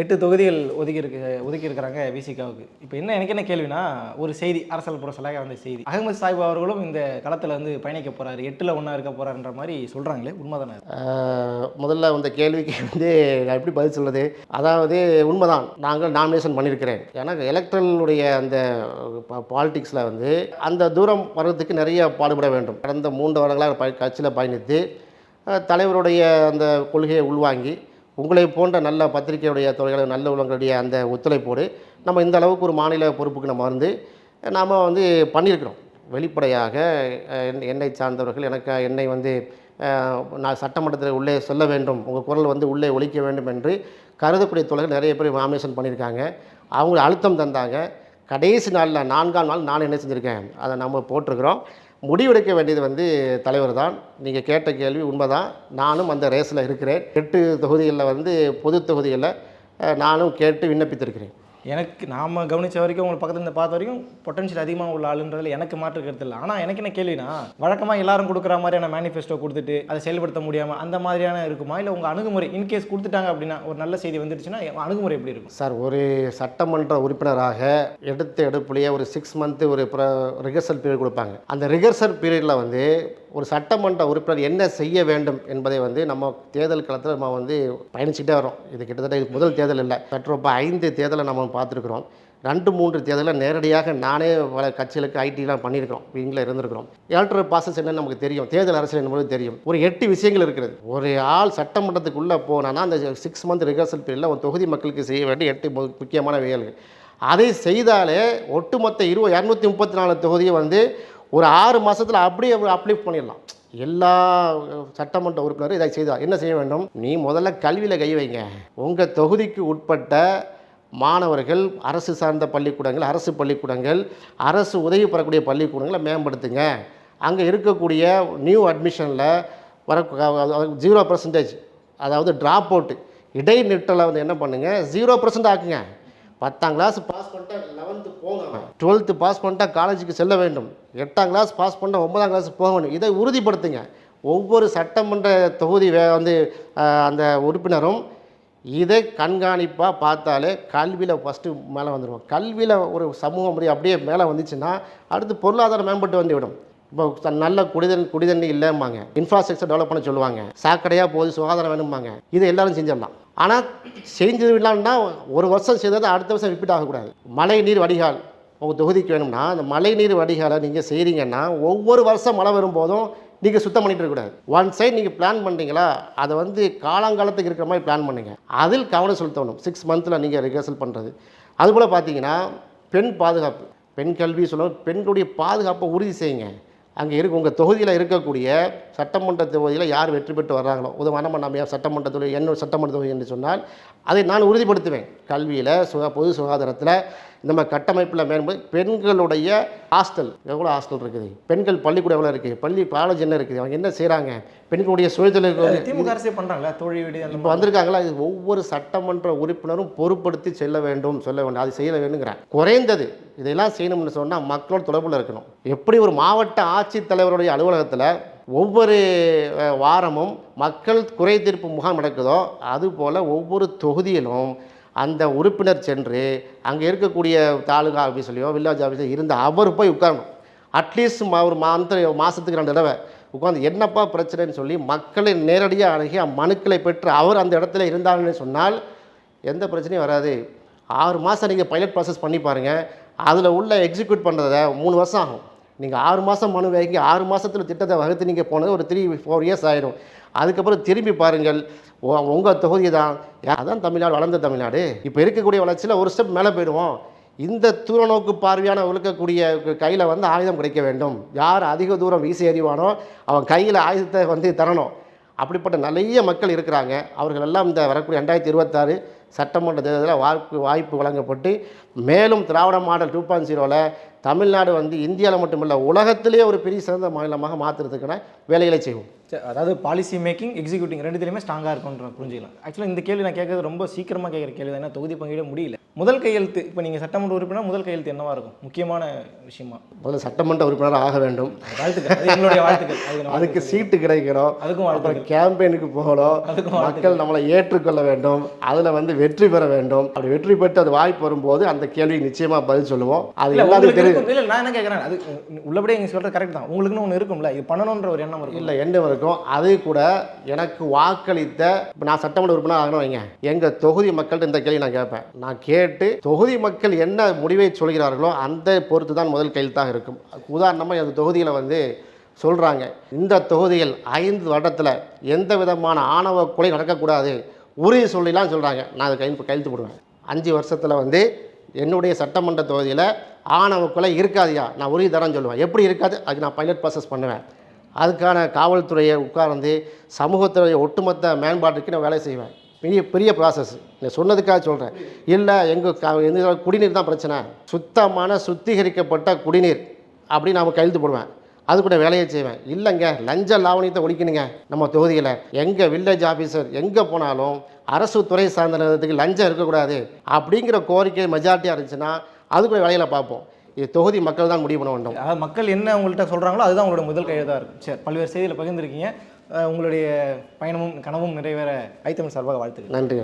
8 தொகுதிகள் ஒதுக்கி இருக்கிறாங்க விசிகாவுக்கு. இப்போ எனக்கு என்ன கேள்வினா, ஒரு செய்தி அரசல் புரசலாக வந்த செய்தி, அகமது சாஹிப் அவர்களும் இந்த களத்தில் வந்து பயணிக்க போறாரு, 8ல் 1 இருக்க போறாருன்ற மாதிரி சொல்றாங்களே, உண்மைதானே? முதல்ல அந்த கேள்விக்கு வந்து நான் எப்படி பதில் சொல்வது? அதாவது உண்மைதான், நாங்கள் நாமினேஷன் பண்ணியிருக்கிறேன். ஏன்னா எலக்ட்ரலுடைய அந்த பாலிடிக்ஸில் வந்து அந்த தூரம் வர்றதுக்கு நிறைய பாடுபட வேண்டும். கடந்த 3 வருடங்களாக கட்சியில் பயணித்து தலைவருடைய அந்த கொள்கையை உள்வாங்கி உங்களை போன்ற நல்ல பத்திரிகையுடைய தொழில்கள் நல்ல உள்ளவங்களுடைய அந்த ஒத்துழைப்போடு நம்ம இந்த அளவுக்கு ஒரு மாநில பொறுப்புக்கு நம்ம வந்து நாம் வந்து பண்ணியிருக்கிறோம். வெளிப்படையாக என்னை சார்ந்தவர்கள் என்னை வந்து நான் சட்டமன்றத்தில் உள்ளே சொல்ல வேண்டும், உங்கள் குரல் வந்து உள்ளே ஒலிக்க வேண்டும் என்று கருதக்கூடிய தொழில்கள் நிறைய பேர் நாமினேஷன் பண்ணியிருக்காங்க. அவங்க அழுத்தம் தந்தாங்க. கடைசி நாளில் 4ஆம் நாள் நான் என்ன செஞ்சுருக்கேன், அதை நம்ம போட்டிருக்கிறோம். முடிவெடுக்க வேண்டியது வந்து தலைவர் தான். நீங்கள் கேட்ட கேள்வி உண்மைதான். நானும் அந்த ரேஸில் இருக்கிறேன். 8 தொகுதிகளில் வந்து பொது தொகுதிகளில் நானும் கேட்டு விண்ணப்பித்திருக்கிறேன். எனக்கு நாம் கவனித்த வரைக்கும், உங்களுக்கு பக்கத்தில் இருந்து பார்த்த வரைக்கும் பொட்டன்ஷியல் அதிகமாக உள்ள ஆளுன்றதில் எனக்கு மாற்று கருத்து இல்லை. ஆனால் எனக்கு என்ன கேள்வினா, வழக்கமாக எல்லாரும் கொடுக்குற மாதிரியான மேனிஃபெஸ்டோ கொடுத்துட்டு அதை செயல்படுத்த முடியாமல் அந்த மாதிரியான இருக்குமா, இல்லை உங்கள் அணுகுமுறை இன்கேஸ் கொடுத்துட்டாங்க அப்படின்னா ஒரு நல்ல செய்தி வந்துடுச்சுன்னா அணுகுமுறை எப்படி இருக்கும் சார்? ஒரு சட்டமன்ற உறுப்பினராக எடுப்புலேயே ஒரு 6 மந்த்து ஒரு ரிகர்சல் பீரியட் கொடுப்பாங்க. அந்த ரிகர்சல் பீரியடில் வந்து ஒரு சட்டமன்ற உறுப்பினர் என்ன செய்ய வேண்டும் என்பதை வந்து நம்ம தேர்தல் களத்தில் நம்ம வந்து பயணிச்சுட்டே வரோம். இது கிட்டத்தட்ட இது முதல் தேர்தல் இல்லை, சற்றொப்ப 5 தேர்தலை நம்ம பார்த்துருக்குறோம். 2-3 தேர்தலில் நேரடியாக நானே பல கட்சிகளுக்கு ஐடிலாம் பண்ணியிருக்கிறோம், இங்கே இருந்திருக்கிறோம். எலக்ட்ரல் ப்ராசஸ் என்னன்னு நமக்கு தெரியும், தேர்தல் அரசியல் என்பது தெரியும். ஒரு 8 விஷயங்கள் இருக்கிறது. ஒரு ஆள் சட்டமன்றத்துக்குள்ளே போனான்னா அந்த 6 மந்த் ரிகர்சல் பீரியடில் ஒரு தொகுதி மக்களுக்கு செய்ய வேண்டிய 8 முக்கியமான வேலைகள், அதை செய்தாலே ஒட்டுமொத்த 234 தொகுதியை வந்து ஒரு 6 மாதத்தில் அப்படியே அப்லிஃப்ட் பண்ணிடலாம். எல்லா சட்டமன்ற உறுப்பினரும் இதை செய்தால் என்ன செய்ய வேண்டும்? நீ முதல்ல கல்வியில் கை வைங்க. உங்கள் தொகுதிக்கு உட்பட்ட மாணவர்கள், அரசு சார்ந்த பள்ளிக்கூடங்கள், அரசு பள்ளிக்கூடங்கள், அரசு உதவி பெறக்கூடிய பள்ளிக்கூடங்களை மேம்படுத்துங்க. அங்கே இருக்கக்கூடிய நியூ அட்மிஷனில் வர 0%, அதாவது ட்ராப் அவுட்டு, இடைநிற்றலை வந்து என்ன பண்ணுங்கள், 0% ஆக்குங்க. 10ஆம் கிளாஸ் பாஸ் பண்ணிட்டா 11th போங்க, 12th பாஸ் பண்ணிட்டா காலேஜுக்கு செல்ல வேண்டும், 8ஆம் கிளாஸ் பாஸ் பண்ணிட்டா 9ஆம் கிளாஸ் போக வேண்டும். இதை உறுதிப்படுத்துங்க. ஒவ்வொரு சட்டமன்ற தொகுதி வந்து அந்த உறுப்பினரும் இதை கண்காணிப்பாக பார்த்தாலே கல்வியில் ஃபஸ்ட்டு மேலே வந்துடுவோம். கல்வியில் ஒரு சமூக முறை அப்படியே மேலே வந்துச்சுன்னா அடுத்து பொருளாதாரம் மேம்பட்டு வந்துவிடும். இப்போ நல்ல குடிதண்ணி இல்லைம்பாங்க, இன்ஃப்ராஸ்ட்ரக்சர் டெவலப் பண்ண சொல்லுவாங்க, சாக்கடையாக போகுது, சுகாதாரம் வேணும்பாங்க. இதை எல்லோரும் செஞ்சிடலாம். ஆனால் செஞ்சது இல்லாமன்னா ஒரு வருஷம் செய்தது அடுத்த வருஷம் ரிப்பீட் ஆகக்கூடாது. மழை நீர் வடிகால் உங்கள் தொகுதிக்கு வேணும்னா அந்த மழை நீர் வடிகாலை நீங்கள் செய்கிறீங்கன்னா ஒவ்வொரு வருஷம் மழை வரும்போதும் நீங்கள் சுத்தம் பண்ணிட்டு இருக்கக்கூடாது. ஒன் சைட் நீங்கள் பிளான் பண்ணுறீங்களா, அதை வந்து காலங்காலத்துக்கு இருக்கிற மாதிரி பிளான் பண்ணுங்கள். அதில் கவனம் செலுத்தணும். 6 மந்த்தில் நீங்கள் ரிகர்சல் பண்ணுறது. அதுபோல் பார்த்தீங்கன்னா பெண் பாதுகாப்பு, பெண் கல்வி சொல்லணும், பெண்களுடைய பாதுகாப்பை உறுதி செய்யுங்க. அங்கே உங்கள் தொகுதியில் இருக்கக்கூடிய சட்டமன்ற தொகுதியில் யார் வெற்றி பெற்று வர்றாங்களோ, உதாரணமாக நம்ம சட்டமன்ற தொகுதி என்னோட சட்டமன்ற தொகுதி என்று சொன்னால் அதை நான் உறுதிப்படுத்துவேன். கல்வியில் பொது சுகாதாரத்தில் இந்த மாதிரி கட்டமைப்பில் மேம்படுத்தி பெண்களுடைய ஹாஸ்டல், எவ்வளோ ஹாஸ்டல் இருக்குது, பெண்கள் பள்ளிக்கூடம் எவ்வளோ இருக்குது, காலேஜ் என்ன இருக்குது, அவங்க என்ன செய்கிறாங்க, பெண்களுடைய சுயதொழில் திமுக அரசே பண்ணுறாங்களா, தோழி வீடு இப்போ வந்திருக்காங்களா, இது ஒவ்வொரு சட்டமன்ற உறுப்பினரும் பொறுப்படுத்தி சொல்ல வேண்டும், அது செய்ய வேண்டுங்கிறேன். குறைந்தது இதெல்லாம் செய்யணும்னு சொன்னால் மக்களோட தொடர்பில் இருக்கணும். எப்படி ஒரு மாவட்ட ஆட்சித்தலைவருடைய அலுவலகத்தில் ஒவ்வொரு வாரமும் மக்கள் குறை தீர்ப்பு முகாம் நடக்குதோ அதுபோல் ஒவ்வொரு தொகுதியிலும் அந்த உறுப்பினர் சென்று அங்கே இருக்கக்கூடிய தாலுகா ஆஃபீஸ்லையோ வில்லேஜ் ஆஃபீஸில் இருந்து அவர் போய் உட்காரணும். அட்லீஸ்ட் ஒரு மாதத்துக்கு 2 தடவை உட்காந்து என்னப்பா பிரச்சனைன்னு சொல்லி மக்களை நேரடியாக அணுகி மனுக்களை பெற்று அவர் அந்த இடத்துல இருந்தாங்கன்னு சொன்னால் எந்த பிரச்சனையும் வராது. 6 மாதம் நீங்கள் பைலட் ப்ராசஸ் பண்ணி பாருங்கள். அதில் உள்ள எக்ஸிக்யூட் பண்ணுறத 3 வருஷம் ஆகும். நீங்கள் 6 மாதம் மனு வைங்க, 6 மாதத்தில் திட்டத்தை வகுத்து நீங்கள் போனது ஒரு 3-4 இயர்ஸ் ஆகிடும். அதுக்கப்புறம் திரும்பி பாருங்கள், உங்கள் தொகுதி தான், அதான் தமிழ்நாடு, வளர்ந்த தமிழ்நாடு. இப்போ இருக்கக்கூடிய வளர்ச்சியில் ஒரு ஸ்டெப் மேலே போயிடுவோம். இந்த தூரநோக்கு பார்வையான இருக்கக்கூடிய கையில் வந்து ஆயுதம் கிடைக்க வேண்டும். யார் அதிக தூரம் வீசி எறிவானோ அவன் கையில் ஆயுதத்தை வந்து தரணும். அப்படிப்பட்ட நிறைய மக்கள் இருக்கிறாங்க. அவர்கள் எல்லாம் இந்த வரக்கூடிய 2026 சட்டமன்ற தேர்தலில் வாய்ப்பு வழங்கப்பட்டு மேலும் திராவிட மாடல் 2.0வில் தமிழ்நாடு வந்து இந்தியாவில் மட்டுமல்ல உலகத்திலேயே ஒரு பெரிய சிறந்த மாநிலமாக மாற்றுறதுக்கான வேலைகளை செய்வோம். அதாவது பாலிசி மேக்கிங் எக்ஸிக்யூட்டிங் ரெண்டுத்திலுமே ஸ்ட்ராங்காக இருக்கும்ன்ற புரிஞ்சுக்கலாம். ஆக்சுவலாக இந்த கேள்வி நான் கேட்கறது ரொம்ப சீக்கிரமாக கேட்குற கேள்வி தான், ஏன்னா தொகுதி பங்கீட முடியல. முதல் கையெழுத்து இப்போ நீங்கள் சட்டமன்ற உறுப்பினர் முதல் கையெழுத்து என்னவா இருக்கும் முக்கியமான விஷயமா? முதல்ல சட்டமன்ற உறுப்பினர் ஆக வேண்டும், வாழ்த்துக்கள், அது எங்களுடைய வாழ்த்துக்கள். அதுக்கு சீட்டு கிடைக்கணும், அதுக்கும் அப்புறம் கேம்பெயினுக்கு போகணும், மக்கள் நம்மளை ஏற்றுக்கொள்ள வேண்டும், அதில் வந்து வெற்றி பெற வேண்டும். அப்படி வெற்றி பெற்று அது வாய்ப்பு வரும்போது அந்த கேள்விக்கு நிச்சயமாக பதில் சொல்லுவோம். அது எல்லாத்துக்கும் தெரியும். இல்லை நான் என்ன கேட்குறேன், அது உள்ளபடியே நீங்கள் சொல்கிறது கரெக்ட் தான், உங்களுக்குன்னு ஒன்று இருக்கும்ல, இது பண்ணணுன்ற ஒரு எண்ணம் இருக்கும். இல்லை எண்ணம் இருக்கும். அது கூட எனக்கு வாக்களித்த இப்போ நான் சட்டமன்ற உறுப்பினர் ஆகணும் வைங்க, எங்கள் தொகுதி மக்கள்கிட்ட இந்த கேள்வி நான் கேட்பேன். நான் கேட்டு தொகுதி மக்கள் என்ன முடிவை சொல்கிறார்களோ அந்த பொறுத்து தான் முதல் கையெழுத்தாக இருக்கும். உதாரணமாக அந்த தொகுதியில் வந்து சொல்கிறாங்க, இந்த தொகுதியில் 5 வருடத்தில் எந்த விதமான ஆணவ கொலை நடக்கக்கூடாது உறுதி சொல்லிலாம் சொல்கிறாங்க. நான் அது கையெழுத்து போடுவேன். 5 வருஷத்தில் வந்து என்னுடைய சட்டமன்ற தொகுதியில் ஆணவ கொலை இருக்காதியா, நான் உறுதி தரேன்னு சொல்லுவேன். எப்படி இருக்காது, அதுக்கு நான் பைலட் ப்ராசஸ் பண்ணுவேன். அதுக்கான காவல்துறையை உட்கார்ந்து சமூகத்துடைய ஒட்டுமொத்த மேம்பாட்டுக்கு நான் வேலை செய்வேன். பெரிய ப்ராசஸ். நான் சொன்னதுக்காக சொல்கிறேன். இல்லை எங்கள் குடிநீர் தான் பிரச்சனை, சுத்தமான சுத்திகரிக்கப்பட்ட குடிநீர் அப்படின்னு நான் கையெழுத்து போடுவேன். அது கூட வேலையை செய்வேன். இல்லைங்க லஞ்ச லாவணியத்தை ஒழிக்கணுங்க நம்ம தொகுதியில், எங்கள் வில்லேஜ் ஆஃபீஸர் எங்கே போனாலும் அரசு துறை சார்ந்ததுக்கு லஞ்சம் இருக்கக்கூடாது அப்படிங்கிற கோரிக்கை மெஜாரிட்டியாக இருந்துச்சுன்னா அது கூட வேலையில் பார்ப்போம். இது தொகுதி மக்கள் தான் முடிவு பண்ண வேண்டும். அதாவது மக்கள் என்ன உங்கள்கிட்ட சொல்கிறாங்களோ அதுதான் உங்களோட முதல் கையெழுத்தாக இருக்கும். சரி, பல்வேறு செய்தியில் பகிர்ந்துருக்கீங்க. உங்களுடைய பயணமும் கனவும் நிறைவேற ஐத்தமிழ் சார்பாக வாழ்த்துக்கள். நன்றி.